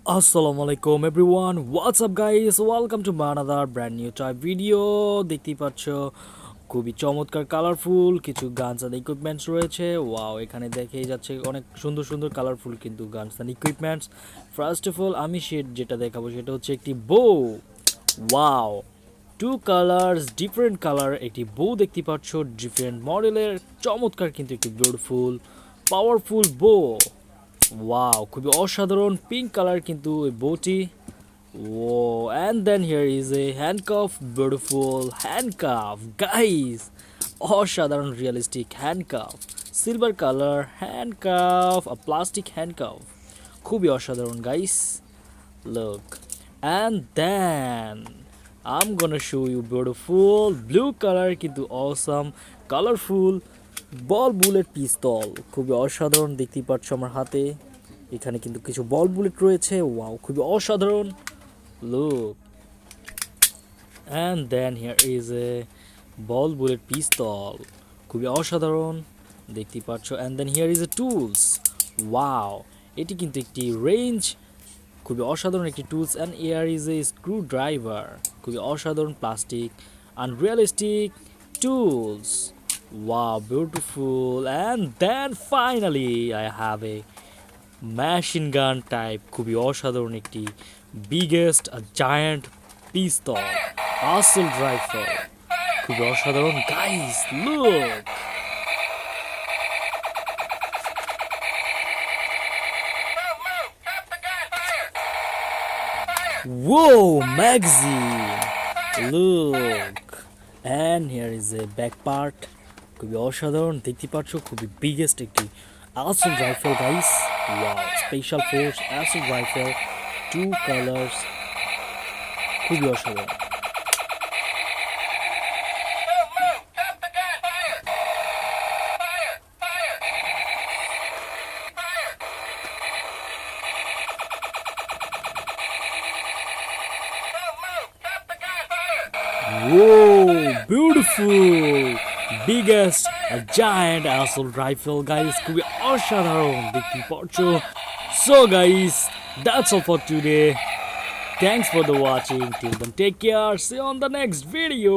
Assalamualaikum everyone, what's up guys, welcome to another brand new type video. দেখতেই পাচ্ছ খুবই চমৎকার কালারফুল কিছু গানস এন্ড ইকুইপমেন্টস রয়েছে। ওয়াও, এখানে দেখেই যাচ্ছে অনেক সুন্দর সুন্দর কালারফুল কিন্তু guns and equipments. First of all আমি যেটা দেখাবো সেটা হচ্ছে একটি bow. Wow, two colours, different colour একটি বো দেখতে পাচ্ছ, ডিফারেন্ট মডেলের চমৎকার কিন্তু একটি বিউটিফুল পাওয়ারফুল বো। ওয়াও, খুবই অসাধারণ পিঙ্ক কালার কিন্তু এই বউটি। Oh and then here is a handcuff, beautiful handcuff guys, অসাধারণ realistic handcuff, silver colour handcuff, a plastic handcuff, খুবই অসাধারণ guys. Look and then I'm gonna show you beautiful blue color কিন্তু awesome colourful ball bullet pistol, খুবই অসাধারণ দেখতেই পাচ্ছ আমার হাতে। এখানে কিন্তু কিছু বল বুলেট রয়েছে। ওয়াও, খুবই অসাধারণ। Look and then here is a ball bullet pistol, খুবই অসাধারণ দেখতেই পাচ্ছ। And then here is a tools. Wow, এটি কিন্তু একটি রেঞ্জ, খুবই অসাধারণ একটি tools. And here is a screwdriver, খুবই অসাধারণ plastic unrealistic tools. Wow, beautiful. And then finally I have a machine gun type, খুবই অসাধারণ একটি biggest a giant pistol assault rifle, খুবই অসাধারণ guys. Look, whoa, magazine, look, and here is a back part, খুবই অসাধারণ দেখতে পাচ্ছ, খুবই বিগেস্ট একটি assault rifle guys. Wow, special force assault rifle, two colours, খুবই অসাধারণ। Whoa, beautiful, biggest a giant assault rifle guys, খুবই অসাধারণ দেখতে পাচ্ছ। So guys, that's all for today. Thanks for the watching. Till then, take care. See you on the next video.